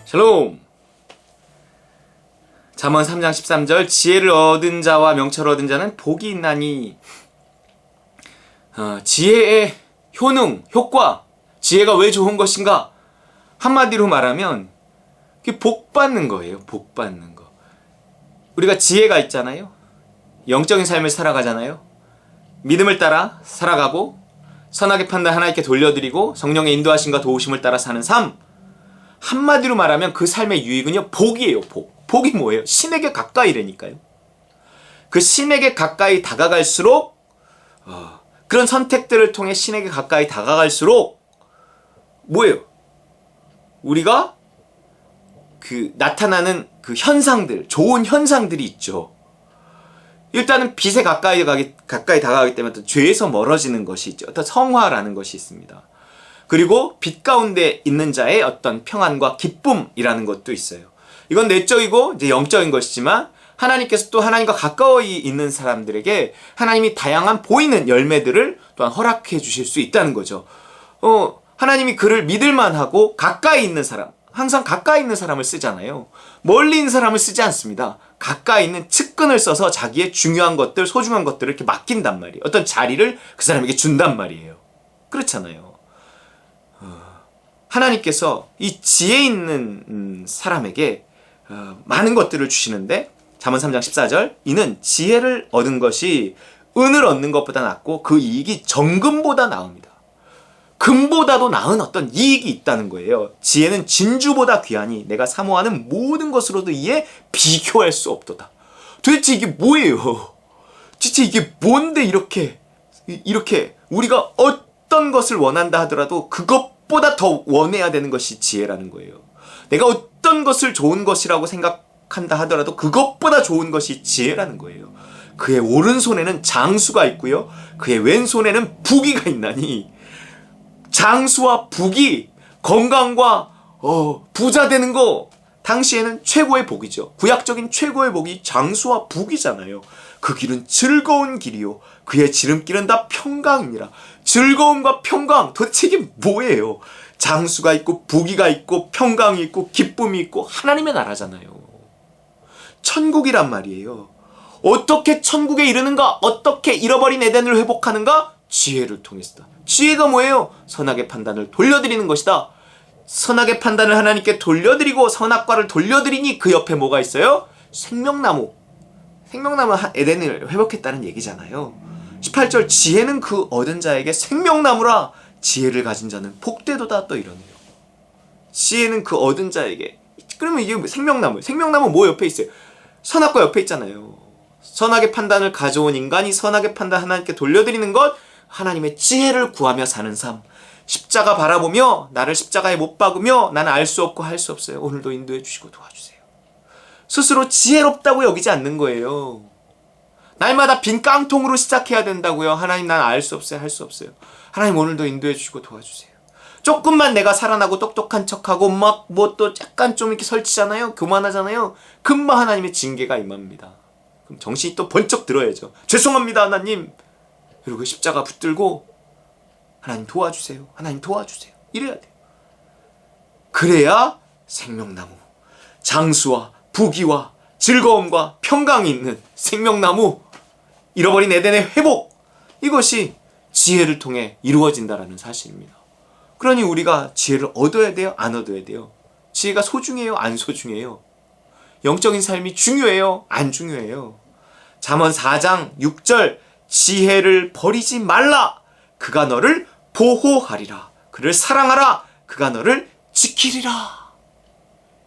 샬롬. 잠언 3장 13절 지혜를 얻은 자와 명철을 얻은 자는 복이 있나니. 지혜의 효능, 효과, 지혜가 왜 좋은 것인가? 한마디로 말하면 복 받는 거예요. 복 받는 거. 우리가 지혜가 있잖아요. 영적인 삶을 살아가잖아요. 믿음을 따라 살아가고 선하게 판단 하나님께 돌려드리고 성령의 인도하심과 도우심을 따라 사는 삶. 한마디로 말하면 그 삶의 유익은요, 복이에요. 복이 뭐예요? 신에게 가까이라니까요. 그 신에게 가까이 다가갈수록 그런 선택들을 통해 신에게 가까이 다가갈수록 뭐예요? 우리가 그 나타나는 그 현상들, 좋은 현상들이 있죠. 일단은 빛에 가까이 다가가기 때문에 어떤 죄에서 멀어지는 것이 있죠. 어떤 성화라는 것이 있습니다. 그리고 빛 가운데 있는 자의 어떤 평안과 기쁨이라는 것도 있어요. 이건 내적이고 이제 영적인 것이지만 하나님께서 또 하나님과 가까이 있는 사람들에게 하나님이 다양한 보이는 열매들을 또한 허락해 주실 수 있다는 거죠. 하나님이 그를 믿을만 하고 가까이 있는 사람, 항상 가까이 있는 사람을 쓰잖아요. 멀리 있는 사람을 쓰지 않습니다. 가까이 있는 측근을 써서 자기의 중요한 것들, 소중한 것들을 이렇게 맡긴단 말이에요. 어떤 자리를 그 사람에게 준단 말이에요. 그렇잖아요. 하나님께서 이 지혜 있는 사람에게 많은 것들을 주시는데 잠언 3장 14절 이는 지혜를 얻은 것이 은을 얻는 것보다 낫고 그 이익이 정금보다 나읍니다. 금보다도 나은 어떤 이익이 있다는 거예요. 지혜는 진주보다 귀하니 내가 사모하는 모든 것으로도 이에 비교할 수 없도다. 도대체 이게 뭐예요? 진짜 이게 뭔데 이렇게 우리가 어떤 것을 원한다 하더라도 그것보다 더 원해야 되는 것이 지혜라는 거예요. 내가 어떤 것을 좋은 것이라고 생각한다 하더라도 그것보다 좋은 것이 지혜라는 거예요. 그의 오른손에는 장수가 있고요. 그의 왼손에는 부귀가 있나니 장수와 부귀, 건강과 부자 되는 거 당시에는 최고의 복이죠. 구약적인 최고의 복이 장수와 부귀잖아요. 그 길은 즐거운 길이요 그의 지름길은 다 평강이니라. 즐거움과 평강, 도대체 이게 뭐예요? 장수가 있고 부귀가 있고 평강이 있고 기쁨이 있고 하나님의 나라잖아요. 천국이란 말이에요. 어떻게 천국에 이르는가? 어떻게 잃어버린 에덴을 회복하는가? 지혜를 통해서다. 지혜가 뭐예요? 선악의 판단을 돌려드리는 것이다. 선악의 판단을 하나님께 돌려드리고 선악과를 돌려드리니 그 옆에 뭐가 있어요? 생명나무. 생명나무 에덴을 회복했다는 얘기잖아요. 18절 지혜는 그 얻은 자에게 생명나무라. 지혜를 가진 자는 복되도다. 또 이러네요. 지혜는 그 얻은 자에게. 그러면 이게 생명나무. 생명나무 뭐 옆에 있어요? 선악과 옆에 있잖아요. 선악의 판단을 가져온 인간이 선악의 판단 하나님께 돌려드리는 것, 하나님의 지혜를 구하며 사는 삶. 십자가 바라보며 나를 십자가에 못 박으며 나는 알 수 없고 할 수 없어요. 오늘도 인도해 주시고 도와주세요. 스스로 지혜롭다고 여기지 않는 거예요. 날마다 빈 깡통으로 시작해야 된다고요. 하나님 난 알 수 없어요. 할 수 없어요. 하나님 오늘도 인도해 주시고 도와주세요. 조금만 내가 살아나고 똑똑한 척하고 막 뭐 또 약간 좀 이렇게 설치잖아요. 교만하잖아요. 금방 하나님의 징계가 임합니다. 그럼 정신이 또 번쩍 들어야죠. 죄송합니다 하나님. 그리고 십자가 붙들고 하나님 도와주세요. 하나님 도와주세요. 이래야 돼요. 그래야 생명나무, 장수와 부귀와 즐거움과 평강이 있는 생명나무, 잃어버린 에덴의 회복, 이것이 지혜를 통해 이루어진다라는 사실입니다. 그러니 우리가 지혜를 얻어야 돼요? 안 얻어야 돼요? 지혜가 소중해요? 안 소중해요? 영적인 삶이 중요해요? 안 중요해요? 잠언 4장 6절 지혜를 버리지 말라. 그가 너를 보호하리라. 그를 사랑하라. 그가 너를 지키리라.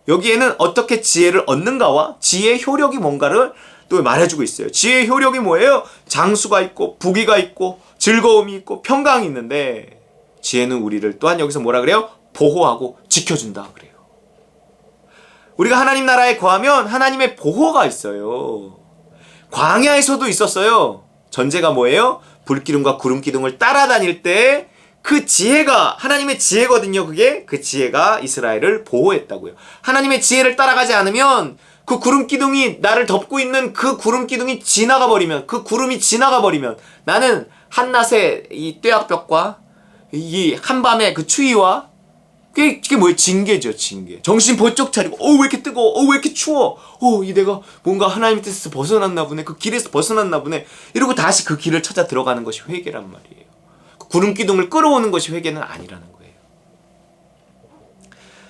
여기에는 어떻게 지혜를 얻는가와 지혜의 효력이 뭔가를 또 말해주고 있어요. 지혜의 효력이 뭐예요? 장수가 있고 부귀가 있고 즐거움이 있고 평강이 있는데 지혜는 우리를 또한 여기서 뭐라 그래요? 보호하고 지켜준다 그래요. 우리가 하나님 나라에 거하면 하나님의 보호가 있어요. 광야에서도 있었어요. 전제가 뭐예요? 불기둥과 구름기둥을 따라다닐 때 그 지혜가 하나님의 지혜거든요. 그게 그 지혜가 이스라엘을 보호했다고요. 하나님의 지혜를 따라가지 않으면 그 구름기둥이 나를 덮고 있는 그 구름기둥이 지나가 버리면, 그 구름이 지나가 버리면 나는 한낮의 이 뙤약볕과 이 한밤의 그 추위와 그게 뭐예요? 징계죠, 징계. 정신 번쩍 차리고, 왜 이렇게 뜨거워? 왜 이렇게 추워? 이 내가 뭔가 하나님의 뜻에서 벗어났나 보네. 그 길에서 벗어났나 보네. 이러고 다시 그 길을 찾아 들어가는 것이 회개란 말이에요. 그 구름 기둥을 끌어오는 것이 회개는 아니라는 거예요.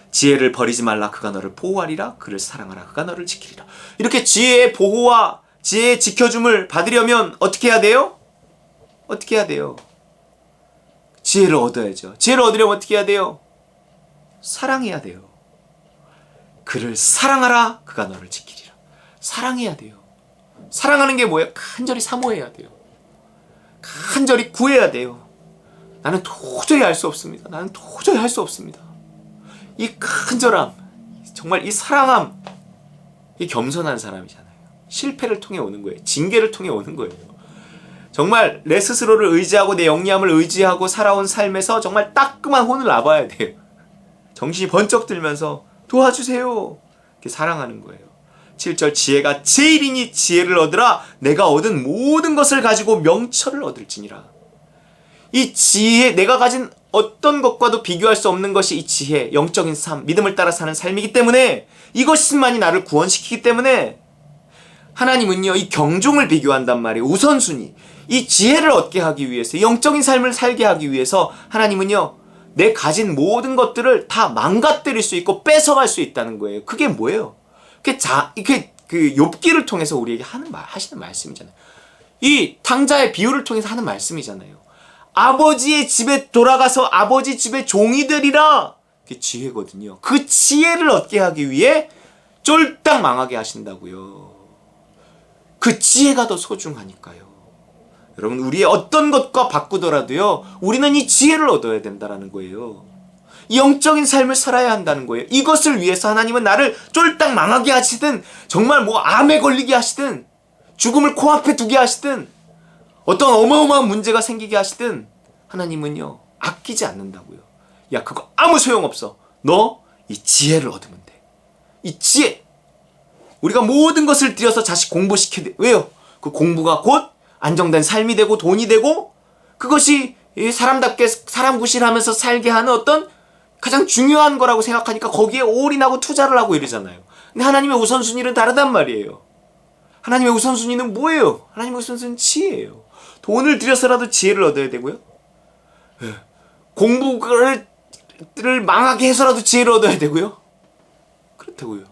지혜를 버리지 말라. 그가 너를 보호하리라. 그를 사랑하라. 그가 너를 지키리라. 이렇게 지혜의 보호와 지혜의 지켜줌을 받으려면 어떻게 해야 돼요? 어떻게 해야 돼요? 지혜를 얻어야죠. 지혜를 얻으려면 어떻게 해야 돼요? 사랑해야 돼요. 그를 사랑하라. 그가 너를 지키리라. 사랑해야 돼요. 사랑하는 게 뭐예요? 간절히 사모해야 돼요. 간절히 구해야 돼요. 나는 도저히 할 수 없습니다. 나는 도저히 할 수 없습니다. 이 간절함, 정말 이 사랑함, 이 겸손한 사람이잖아요. 실패를 통해 오는 거예요. 징계를 통해 오는 거예요. 정말 내 스스로를 의지하고 내 영리함을 의지하고 살아온 삶에서 정말 따끔한 혼을 놔봐야 돼요. 정신이 번쩍 들면서 도와주세요. 이렇게 사랑하는 거예요. 7절 지혜가 제일이니 지혜를 얻으라. 내가 얻은 모든 것을 가지고 명철을 얻을지니라. 이 지혜, 내가 가진 어떤 것과도 비교할 수 없는 것이 이 지혜, 영적인 삶, 믿음을 따라 사는 삶이기 때문에 이것만이 나를 구원시키기 때문에 하나님은요, 이 경종을 비교한단 말이에요. 우선순위. 이 지혜를 얻게 하기 위해서, 영적인 삶을 살게 하기 위해서 하나님은요, 내 가진 모든 것들을 다 망가뜨릴 수 있고 뺏어갈 수 있다는 거예요. 그게 뭐예요? 그게 그 욥기를 통해서 우리에게 하시는 말씀이잖아요. 이 탕자의 비유를 통해서 하는 말씀이잖아요. 아버지의 집에 돌아가서 아버지 집의 종이 되리라. 그게 지혜거든요. 그 지혜를 얻게 하기 위해 쫄딱 망하게 하신다고요. 그 지혜가 더 소중하니까요. 여러분, 우리의 어떤 것과 바꾸더라도요, 우리는 이 지혜를 얻어야 된다는 거예요. 영적인 삶을 살아야 한다는 거예요. 이것을 위해서 하나님은 나를 쫄딱 망하게 하시든, 정말 암에 걸리게 하시든, 죽음을 코앞에 두게 하시든, 어떤 어마어마한 문제가 생기게 하시든 하나님은요, 아끼지 않는다고요. 야, 그거 아무 소용없어. 너 이 지혜를 얻으면 돼. 이 지혜. 우리가 모든 것을 들여서 자식 공부시켜야 돼. 왜요? 그 공부가 곧 안정된 삶이 되고 돈이 되고, 그것이 사람답게 사람 구실하면서 살게 하는 어떤 가장 중요한 거라고 생각하니까 거기에 올인하고 투자를 하고 이러잖아요. 근데 하나님의 우선순위는 다르단 말이에요. 하나님의 우선순위는 뭐예요? 하나님의 우선순위는 지혜예요. 돈을 들여서라도 지혜를 얻어야 되고요. 공부를 망하게 해서라도 지혜를 얻어야 되고요. 그렇다고요.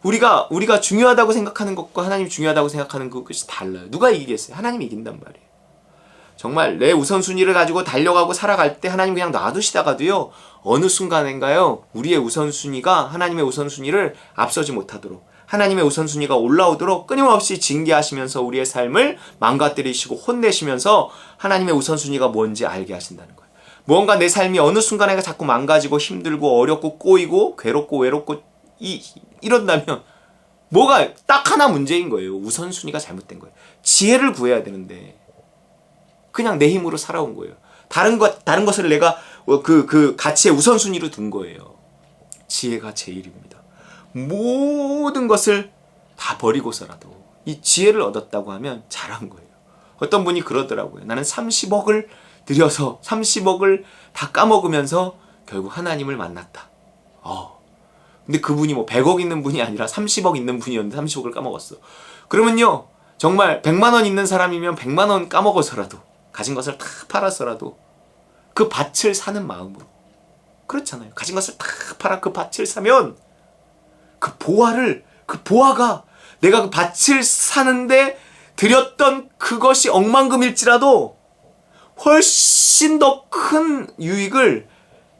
우리가 중요하다고 생각하는 것과 하나님이 중요하다고 생각하는 그것이 달라요. 누가 이기겠어요? 하나님이 이긴단 말이에요. 정말 내 우선순위를 가지고 달려가고 살아갈 때 하나님 그냥 놔두시다가도요, 어느 순간인가요, 우리의 우선순위가 하나님의 우선순위를 앞서지 못하도록, 하나님의 우선순위가 올라오도록 끊임없이 징계하시면서 우리의 삶을 망가뜨리시고 혼내시면서 하나님의 우선순위가 뭔지 알게 하신다는 거예요. 무언가 내 삶이 어느 순간에 자꾸 망가지고 힘들고 어렵고 꼬이고 괴롭고 외롭고 이런다면 뭐가 딱 하나 문제인 거예요. 우선순위가 잘못된 거예요. 지혜를 구해야 되는데 그냥 내 힘으로 살아온 거예요. 다른 것을 내가 그 가치의 우선순위로 둔 거예요. 지혜가 제일입니다. 모든 것을 다 버리고서라도 이 지혜를 얻었다고 하면 잘한 거예요. 어떤 분이 그러더라고요. 나는 30억을 들여서 30억을 다 까먹으면서 결국 하나님을 만났다. 근데 그분이 100억 있는 분이 아니라 30억 있는 분이었는데 30억을 까먹었어. 그러면요, 정말 100만 원 있는 사람이면 100만 원 까먹어서라도, 가진 것을 다 팔아서라도 그 밭을 사는 마음으로, 그렇잖아요. 가진 것을 다 팔아 그 밭을 사면 그 보화가 내가 그 밭을 사는데 들였던 그것이 억만금일지라도 훨씬 더 큰 유익을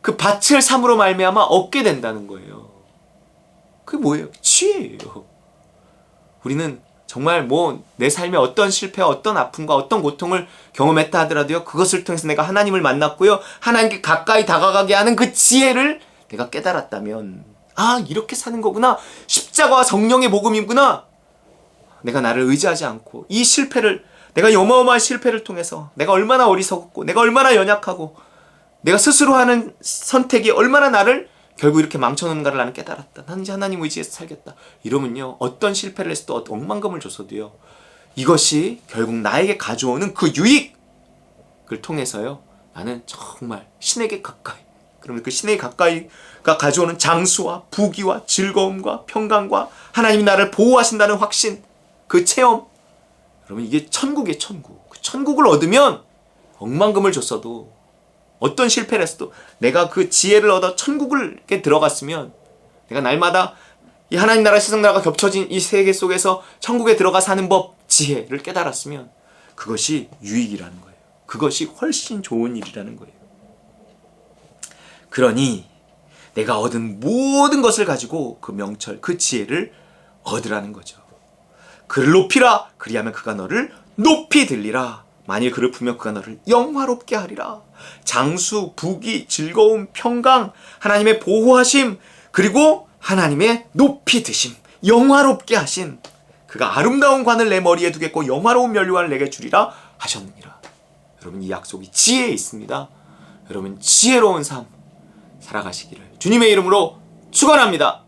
그 밭을 삼으로 말미암아 얻게 된다는 거예요. 그게 뭐예요? 지혜예요. 우리는 정말 내 삶의 어떤 실패와 어떤 아픔과 어떤 고통을 경험했다 하더라도요, 그것을 통해서 내가 하나님을 만났고요, 하나님께 가까이 다가가게 하는 그 지혜를 내가 깨달았다면, 이렇게 사는 거구나. 십자가와 성령의 복음이구나. 내가 나를 의지하지 않고 이 실패를, 내가 이 어마어마한 실패를 통해서 내가 얼마나 어리석었고 내가 얼마나 연약하고 내가 스스로 하는 선택이 얼마나 나를 결국 이렇게 망쳐놓는가를 나는 깨달았다. 나는 이제 하나님 의지해서 살겠다. 이러면요, 어떤 실패를 해서 또 억만금을 줬어도요, 이것이 결국 나에게 가져오는 그 유익을 통해서요, 나는 정말 신에게 가까이, 그러면 그 신에게 가까이가 가져오는 장수와 부귀와 즐거움과 평강과 하나님이 나를 보호하신다는 확신, 그 체험, 여러분 이게 천국이에요. 천국. 그 천국을 얻으면 억만금을 줬어도 어떤 실패를 했어도 내가 그 지혜를 얻어 천국에 들어갔으면 내가 날마다 이 하나님 나라 세상 나라가 겹쳐진 이 세계 속에서 천국에 들어가 사는 법, 지혜를 깨달았으면 그것이 유익이라는 거예요. 그것이 훨씬 좋은 일이라는 거예요. 그러니 내가 얻은 모든 것을 가지고 그 명철, 그 지혜를 얻으라는 거죠. 그를 높이라. 그리하면 그가 너를 높이 들리라. 만일 그를 품면 그가 너를 영화롭게 하리라. 장수, 부귀, 즐거움, 평강, 하나님의 보호하심, 그리고 하나님의 높이 드심, 영화롭게 하신 그가 아름다운 관을 내 머리에 두겠고 영화로운 면류관을 내게 주리라 하셨느니라. 여러분 이 약속이 지혜에 있습니다. 여러분 지혜로운 삶 살아가시기를 주님의 이름으로 축원합니다.